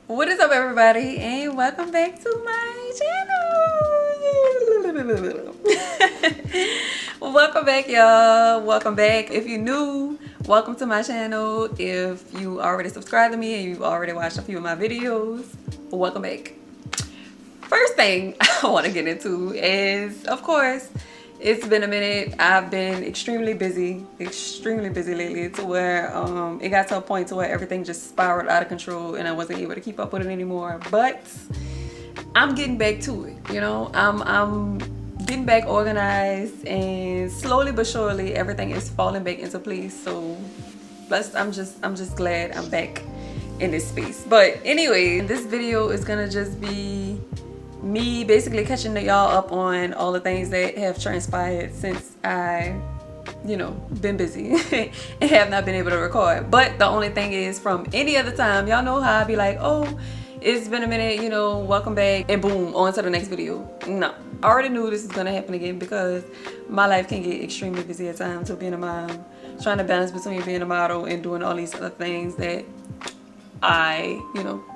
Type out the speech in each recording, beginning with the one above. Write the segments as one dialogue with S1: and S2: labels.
S1: What is up, everybody, and welcome back to my channel. Welcome back, y'all. Welcome back. If you're new, welcome to my channel. If you already subscribed to me and you've already watched a few of my videos, welcome back. First thing I want to get into is, of course, it's been a minute. I've been extremely busy lately, to where it got to a point to where everything just spiraled out of control and I wasn't able to keep up with it anymore. But I'm getting back to it. You know, I'm getting back organized, and slowly but surely everything is falling back into place. So plus I'm just glad I'm back in this space. But anyway, this video is gonna just be me basically catching y'all up on all the things that have transpired since I, been busy and have not been able to record. But the only thing is, from any other time, y'all know how I be like, oh, it's been a minute, welcome back, and boom, on to the next video. No, I already knew this is gonna happen again, because my life can get extremely busy at times with being a mom, trying to balance between being a model and doing all these other things that I,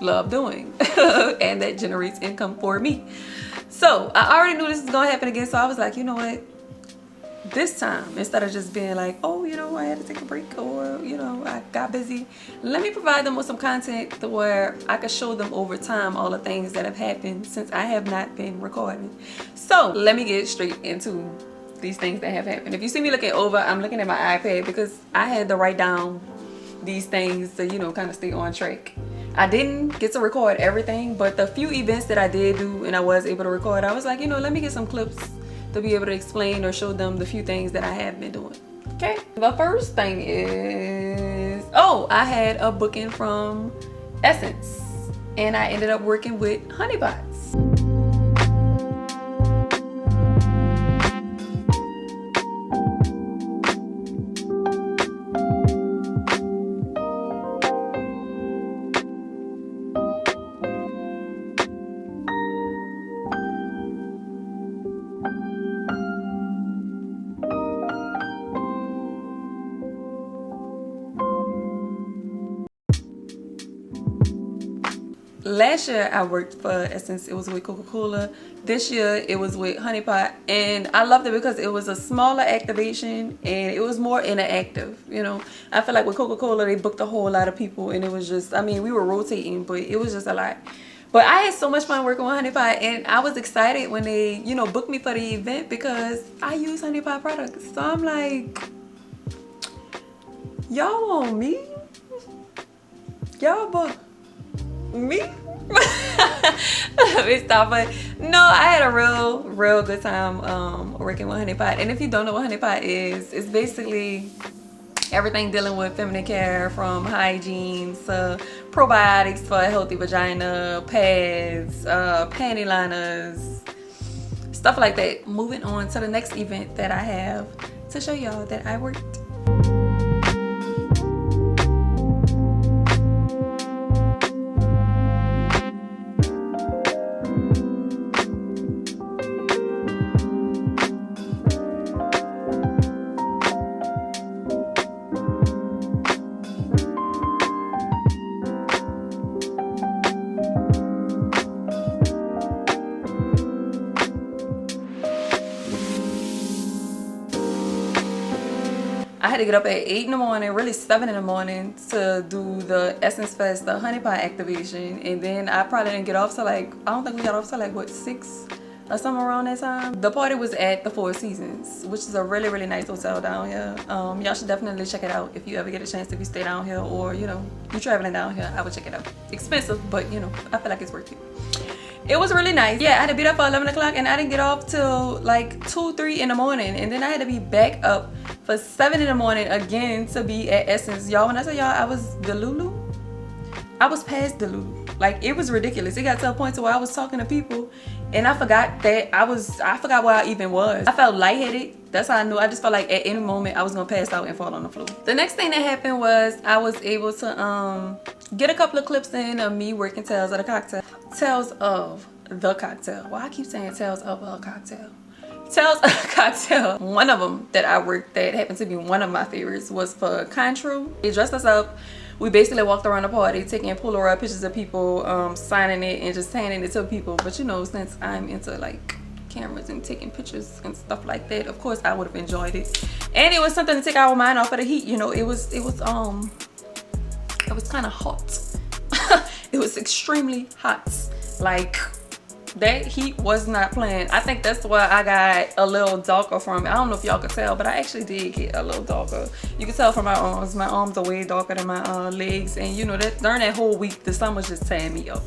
S1: love doing and that generates income for me. So I already knew this was gonna happen again. So I was like, you know what? This time, instead of just being like, oh, I had to take a break, or, I got busy, let me provide them with some content to where I could show them over time all the things that have happened since I have not been recording. So let me get straight into these things that have happened. If you see me looking over, I'm looking at my iPad because I had to write down these things to kind of stay on track. I didn't get to record everything, but the few events that I did do and I was able to record, I was like, let me get some clips to be able to explain or show them the few things that I have been doing. Okay, the first thing is, I had a booking from Essence and I ended up working with Honeypots. Last year I worked for Essence, it was with Coca-Cola. This year it was with Honeypot, and I loved it because it was a smaller activation and it was more interactive. I feel like with Coca-Cola they booked a whole lot of people, and it was just, we were rotating, but it was just a lot. But I had so much fun working with Honeypot, and I was excited when they booked me for the event because I use Honeypot products. So I'm like, y'all want me? Y'all book me? Let me stop. But no, I had a real good time working with Honeypot. And if you don't know what Honeypot is, it's basically everything dealing with feminine care, from hygiene to probiotics for a healthy vagina, pads, panty liners, stuff like that. Moving on to the next event that I have to show y'all that I worked. I had to get up at 8 in the morning, really 7 in the morning, to do the Essence Fest, the Honeypot activation. And then I probably didn't get off till I don't think we got off till 6 or something around that time. The party was at the Four Seasons, which is a really nice hotel down here. Y'all should definitely check it out if you ever get a chance, if you stay down here, or you traveling down here. I would check it out. Expensive, but I feel like it's worth it. It was really nice. Yeah, I had to be up for 11 o'clock and I didn't get off till 2, 3 in the morning. And then I had to be back up for 7 in the morning again to be at Essence. Y'all, when I tell y'all I was Delulu, I was past Delulu. It was ridiculous. It got to a point to where I was talking to people and I forgot that I forgot where I even was. I felt lightheaded. That's how I knew. I just felt like at any moment I was gonna pass out and fall on the floor. The next thing that happened was I was able to get a couple of clips in of me working Tales of the Cocktail. Tales of the Cocktail. Why I keep saying Tales of a Cocktail? Tales of a Cocktail. One of them that I worked that happened to be one of my favorites was for Contru. They dressed us up we basically walked around the party taking Polaroid pictures of people, signing it and just handing it to people. But you know, since I'm into like cameras and taking pictures and stuff like that, of course I would have enjoyed it. And it was something to take our mind off of the heat. You know, it was kind of hot. It was extremely hot. Like, that heat was not playing. I think that's why I got a little darker from it. I don't know if y'all could tell, but I actually did get a little darker. You can tell from my arms. My arms are way darker than my legs. And you know, that during that whole week, the sun was just tearing me up.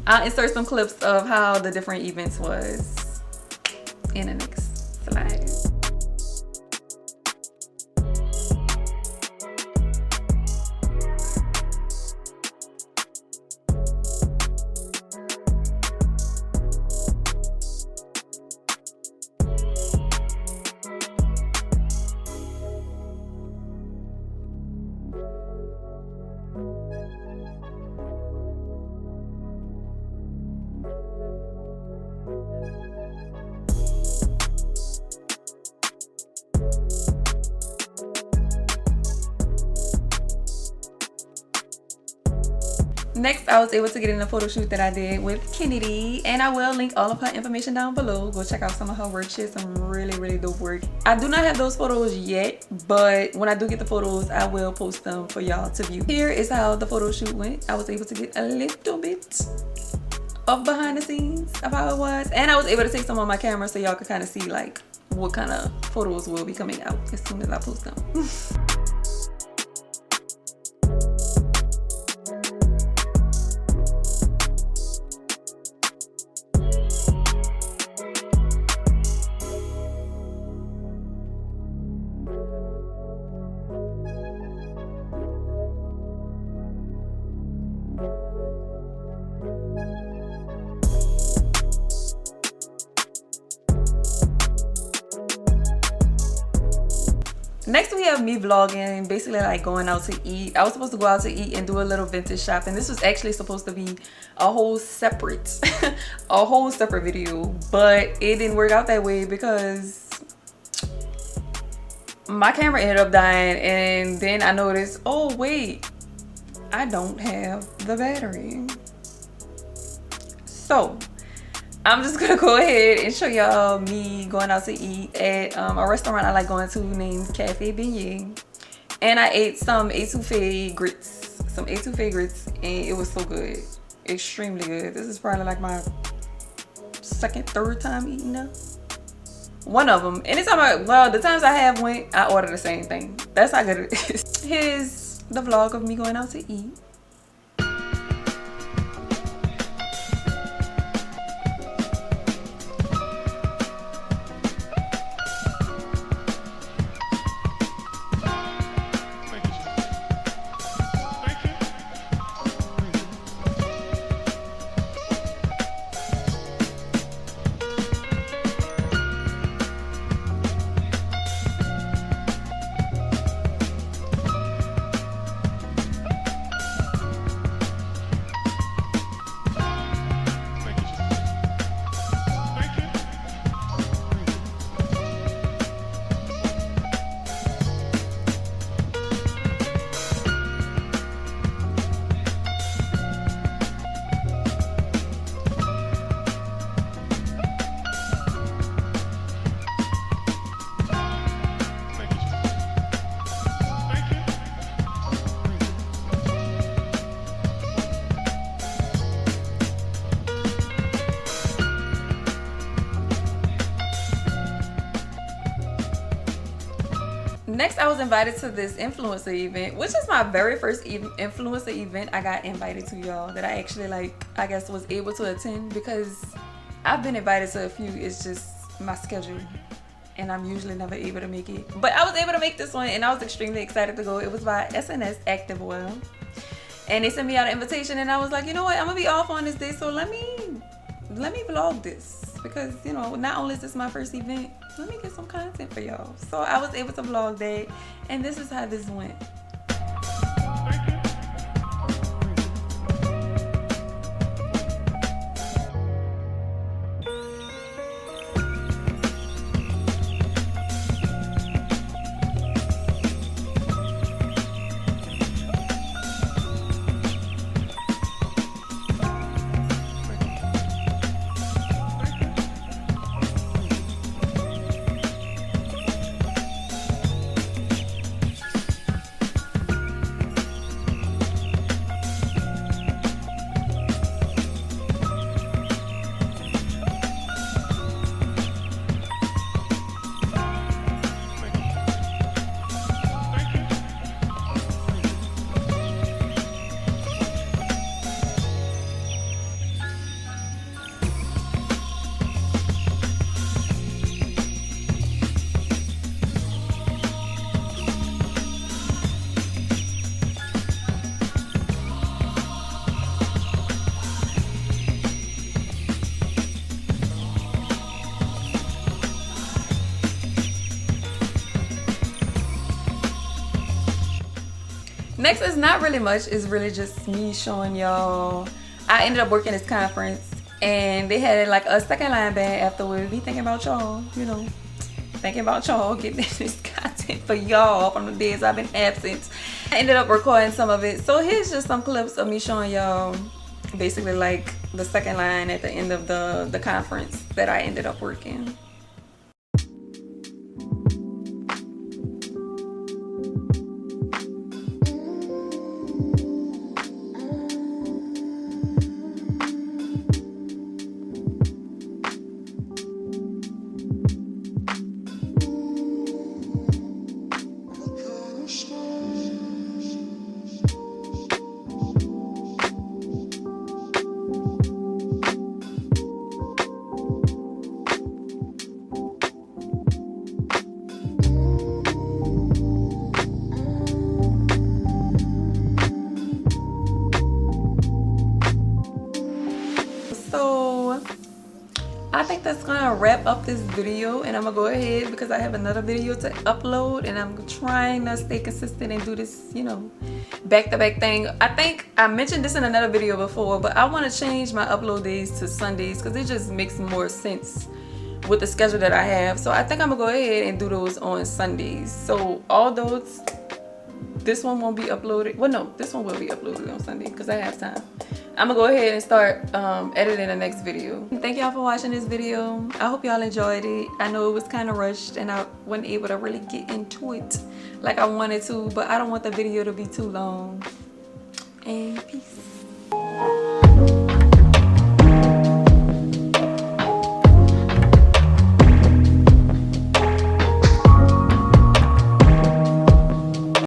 S1: I'll insert some clips of how the different events was in the next slide. Next, I was able to get in a photo shoot that I did with Kennedy, and I will link all of her information down below. Go check out some of her work. She has some really dope work. I do not have those photos yet, but when I do get the photos, I will post them for y'all to view. Here is how the photo shoot went. I was able to get a little bit of behind the scenes of how it was, and I was able to take some on my camera so y'all could kind of see like what kind of photos will be coming out as soon as I post them. Next, we have me vlogging, basically like going out to eat. I was supposed to go out to eat and do a little vintage shopping. This was actually supposed to be a whole separate video, but it didn't work out that way because my camera ended up dying, and then I noticed, oh wait, I don't have the battery. So I'm just gonna go ahead and show y'all me going out to eat at a restaurant I like going to named Cafe Beignet. And I ate some etouffee grits. And it was so good. Extremely good. This is probably like my third time eating them. One of them. Anytime the times I have went, I order the same thing. That's how good it is. Here's the vlog of me going out to eat. Next, I was invited to this influencer event, which is my very first influencer event I got invited to, y'all, that I actually I guess was able to attend, because I've been invited to a few. It's just my schedule and I'm usually never able to make it. But I was able to make this one and I was extremely excited to go. It was by SNS Active Oil. And they sent me out an invitation and I was like, you know what, I'm gonna be off on this day, so let me vlog this, because you know, not only is this my first event, let me get some content for y'all. So I was able to vlog that, and this is how this went. Next is not really much. It's really just me showing y'all. I ended up working this conference and they had like a second line band afterwards. Be thinking about y'all, you know, thinking about y'all getting this content for y'all from the days I've been absent. I ended up recording some of it. So here's just some clips of me showing y'all basically like the second line at the end of the conference that I ended up working. I think that's gonna wrap up this video, and I'm gonna go ahead because I have another video to upload and I'm trying to stay consistent and do this, you know, back-to-back thing. I think I mentioned this in another video before, but I want to change my upload days to Sundays because it just makes more sense with the schedule that I have. So I think I'm gonna go ahead and do those on Sundays. So all those, this one won't be uploaded. Well, no, this one will be uploaded on Sunday because I have time. I'm gonna go ahead and start editing the next video. Thank y'all for watching this video. I hope y'all enjoyed it. I know it was kind of rushed and I wasn't able to really get into it like I wanted to, but I don't want the video to be too long. And peace.